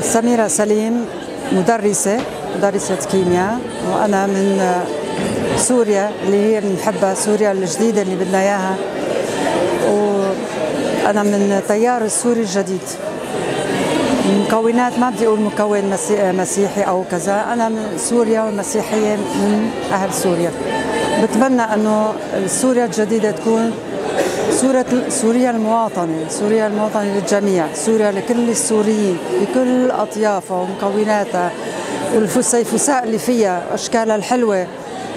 سميرة سليم، مدرسة كيمياء، وأنا من سوريا اللي هي بنحبها، سوريا الجديدة اللي بدنا إياها، وأنا من تيار السوري الجديد. المكونات ما بدي أقول مكون مسيحي أو كذا، أنا من سوريا والمسيحية من أهل سوريا. بتمنى أنه سوريا الجديدة تكون سوريا المواطنة، سوريا المواطنة للجميع، سوريا لكل السوريين بكل أطيافها ومكوناتها والفسيفساء اللي فيها، أشكالها الحلوة.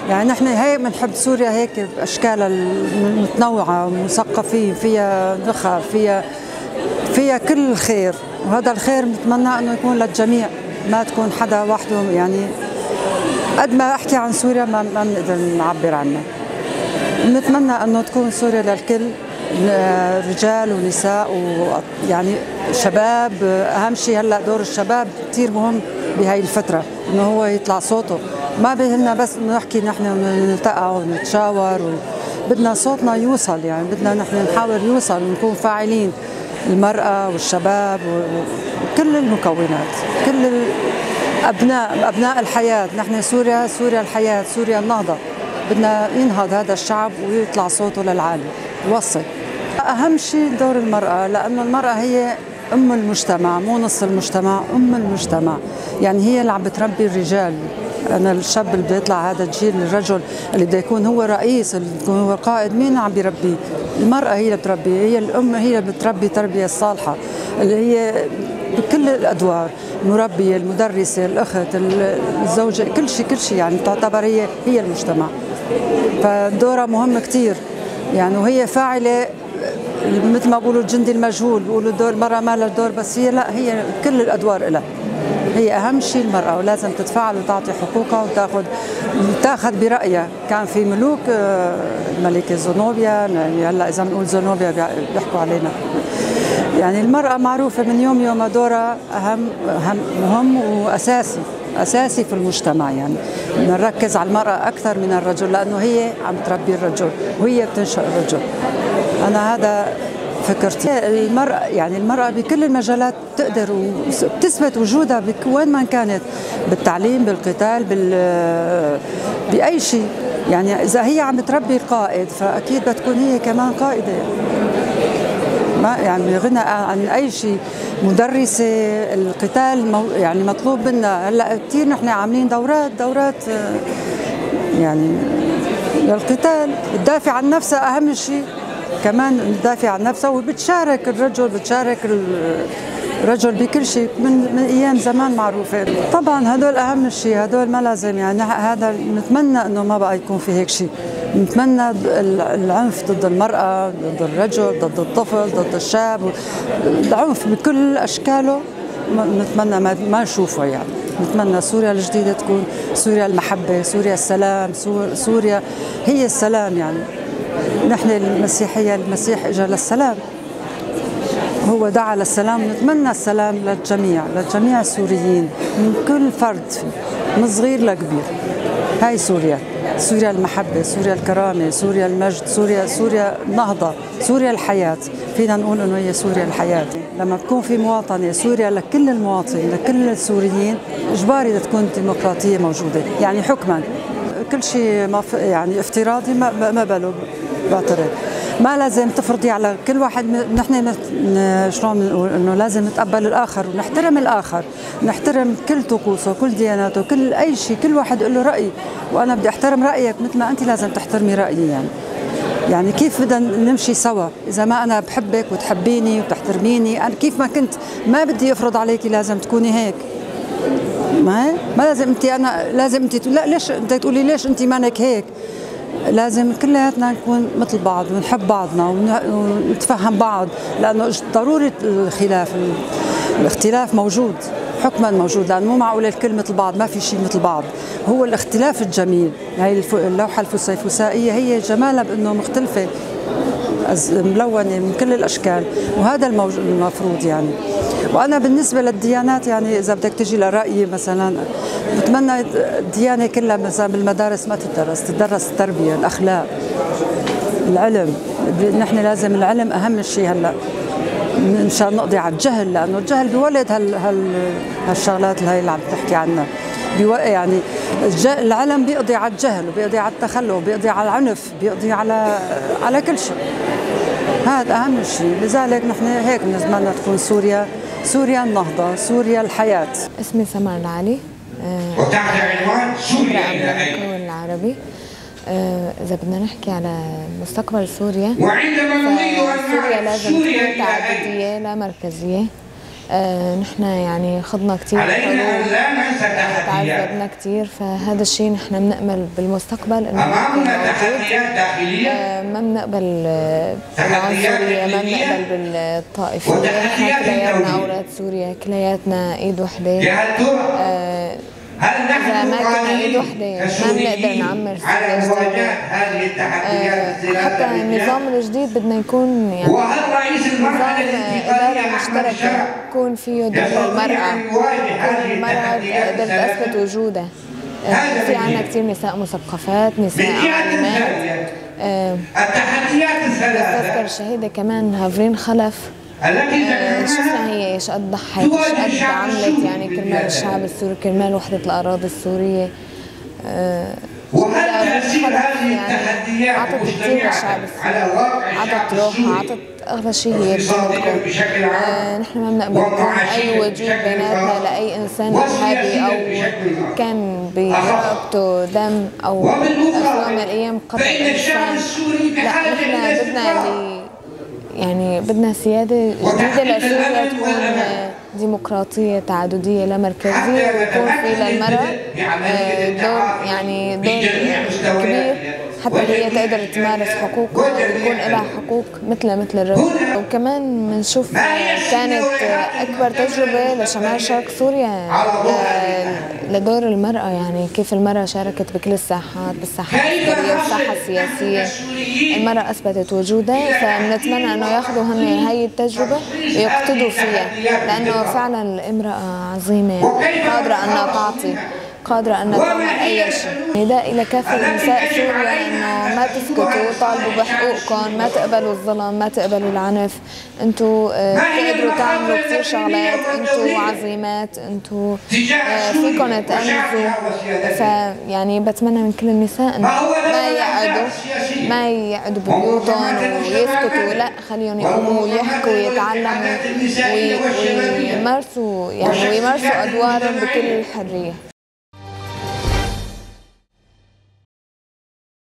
يعني نحن هيك بنحب سوريا، هيك بأشكالها المتنوعة، مثقفين، فيها نخب، فيها كل الخير، وهذا الخير بنتمنى أنه يكون للجميع، ما تكون حدا وحده. يعني قد ما أحكي عن سوريا ما بنقدر نعبر عنها. بنتمنى أنه تكون سوريا للكل، رجال ونساء ويعني شباب. أهم شيء هلأ دور الشباب كثير مهم بهاي الفترة، إنه هو يطلع صوته. ما بهمنا بس إنه نحكي، نحن نلتقى ونتشاور، بدنا صوتنا يوصل. يعني بدنا نحن نحاول يوصل ونكون فاعلين، المرأة والشباب وكل المكونات، كل أبناء الحياة. نحن سوريا الحياة، سوريا النهضة. بدنا ينهض هذا الشعب ويطلع صوته للعالم، يوصل. أهم شيء دور المرأة، لأنه المرأة هي أم المجتمع، مو نص المجتمع، أم المجتمع. يعني هي اللي عم بتربي الرجال. أنا الشاب اللي بده يطلع هذا الجيل، الرجل اللي بده يكون هو رئيس، اللي يكون هو قائد، مين عم بيربيه؟ المرأة هي اللي بتربي، هي الأم، هي اللي بتربي تربية الصالحة، اللي هي بكل الأدوار، المربية، المدرسة، الأخت، الزوجة، كل شيء. يعني تعتبر هي المجتمع، فدورها مهم كتير. يعني وهي فاعلة، مثل ما بقولوا الجندي المجهول، بيقولوا دور المرأة ما لها دور، بس هي كل الأدوار لها. هي أهم شيء المرأة، ولازم تتفاعل وتعطي حقوقها وتاخذ برأيها. كان في ملوك، الملكة زنوبيا، يعني هلا إذا بنقول زنوبيا بيحكوا علينا. يعني المرأة معروفة من يوم دورها مهم وأساسي في المجتمع. يعني نركز على المرأة أكثر من الرجل، لأنه هي عم تربي الرجل وهي بتنشأ الرجل. أنا هذا فكرتي. المرأة بكل المجالات تقدر وبتثبت وجودها وين ما كانت، بالتعليم، بالقتال، بأي شيء. يعني إذا هي عم تربي القائد، فأكيد بتكون هي كمان قائدة. ما يعني غنى عن أي شيء. مدرسة، القتال يعني مطلوب منا. هلا كثير نحن عاملين دورات يعني للقتال، بتدافع عن نفسها أهم شيء. كمان بتدافع عن نفسها، وبتشارك الرجل بكل شيء من ايام زمان معروفه. طبعا هدول اهم شيء، هدول ما لازم. يعني هذا نتمنى انه ما بقى يكون في هيك شيء. نتمنى العنف ضد المراه، ضد الرجل، ضد الطفل، ضد الشاب، العنف بكل اشكاله نتمنى ما نشوفه. يعني نتمنى سوريا الجديده تكون سوريا المحبه، سوريا السلام، سوريا هي السلام. يعني نحن المسيحية، المسيح اجى للسلام، هو دعا للسلام. نتمنى السلام للجميع السوريين، من كل فرد، من صغير لكبير. هاي سوريا المحبة، سوريا الكرامة، سوريا المجد، سوريا النهضة، سوريا الحياة. فينا نقول انه هي سوريا الحياة. لما بكون في مواطنة، سوريا لكل المواطنين، لكل السوريين، اجباري تكون ديمقراطية موجودة. يعني حكما كل شيء يعني افتراضي ما بلو بعترض. ما لازم تفرضي على كل واحد. نحن شلون بنقول انه لازم نتقبل الاخر ونحترم الاخر، نحترم كل طقوسه، كل دياناته، كل اي شيء. كل واحد له راي، وانا بدي احترم رايك مثل ما انت لازم تحترمي رايي. يعني كيف بدنا نمشي سوا اذا ما انا بحبك وتحبيني وتحترميني؟ انا كيف ما كنت ما بدي افرض عليكي لازم تكوني هيك. ما لازم انت، انا لازم انت لا، ليش انت تقولي ليش انت مانك هيك؟ لازم كلياتنا نكون مثل بعض ونحب بعضنا ونتفهم بعض، لانه ضروري الاختلاف موجود، حكما موجود، لانه مو معقول الكل مثل بعض، ما في شيء مثل بعض. هو الاختلاف الجميل. هاي اللوحه الفسيفسائيه هي جمالها بانه مختلفه، ملونه من كل الاشكال، وهذا المفروض. يعني وانا بالنسبه للديانات، يعني اذا بدك تجي لرايي مثلا، بتمنى الديانه كلها مثلا بالمدارس ما تدرس التربيه، الاخلاق، العلم. نحن لازم العلم اهم شيء. هلا مشان نقضي على الجهل، لانه الجهل بيولد هالشغلات اللي عم تحكي عنها. يعني العلم بيقضي على الجهل وبيقضي على التخلف وبيقضي على العنف، بيقضي على كل شيء. هذا اهم شيء، لذلك نحن هيك بنتمنى تكون سوريا النهضه، سوريا الحياه. اسمي سمر العلي، وتحت عنوان سوريا إلى أين؟ المكون العربي. إذا بدنا نحكي على مستقبل سوريا، وعندما نريد أن سوريا نعرف لازم سوريا تكون إلى تعددية لا مركزية. نحن يعني خضنا كثير علينا أن لا ننسى تحديات، تعذبنا كثير، فهذا الشيء نحن بنأمل بالمستقبل انه أمامنا تحديات داخلية، ما بنقبل بالعنصرية، ما بنقبل بالطائفية. نحن كلياتنا أولاد سوريا، كلياتنا إيد وحدة. هل نحن إذا ما كنا إيد وحدة ما بنقدر نعمر على مواجهة هذه التحديات؟ حتى النظام الجديد بدنا يكون يعني وهل رئيس المرحلة إدارة مشتركة يكون فيه دور المرأة، تكون المرأة قدرت تثبت وجودها. في عنا كثير نساء مثقفات، نساء عالمات. التحديات الثلاثة بتذكر الشهيدة كمان هافرين خلف، شفنا هي ايش قد ضحت، ايش قد عملت يعني كرمال الشعب السوري، كرمال وحدة الأراضي السورية. وهل تأثير هذه التحديات عطت كثير للشعب السوري، عطت روحها، عطت أغلى شيء هي بتملكه. نحن ما بنقبل يكون أي وجود بيناتنا لأي إنسان إرهابي أو كان برقبته دم أو في يوم من الأيام قتل إنسان. لا، نحن بدنا يعني بدنا سيادة جديدة لسوريا تكون ديمقراطية تعددية لا مركزية، ويكون في للمرأة دور يعني دور كبير حتى هي تقدر تمارس حقوقها ويكون لها حقوق مثل الرجل. وكمان بنشوف كانت أكبر تجربة لشمال شرق سوريا لدور المرأة، يعني كيف المرأة شاركت بكل الساحات، بالساحة العسكرية والساحة السياسية. المرأة أثبتت وجودها، فبنتمنى أنه ياخذوا هن هاي التجربة ويقتدوا فيها، لأنه فعلا الامرأة عظيمة قادرة أنها تعطي، قادرة أن تعمل أي شيء. نداء إلى كافة نساء سوريا إنه ما تسكتوا، طالبوا بحقوقكم، ما تقبلوا الظلم، ما تقبلوا العنف. أنتوا بتقدروا تعملوا كثير شغلات، أنتوا عظيمات، أنتوا فيكم تأنسوا. فيعني بتمنى من كل النساء إنه ما يقعدوا ببيوتهم ويسكتوا، لا خليهم يقوموا ويحكوا ويتعلموا ويمارسوا أدوارهم بكل حرية.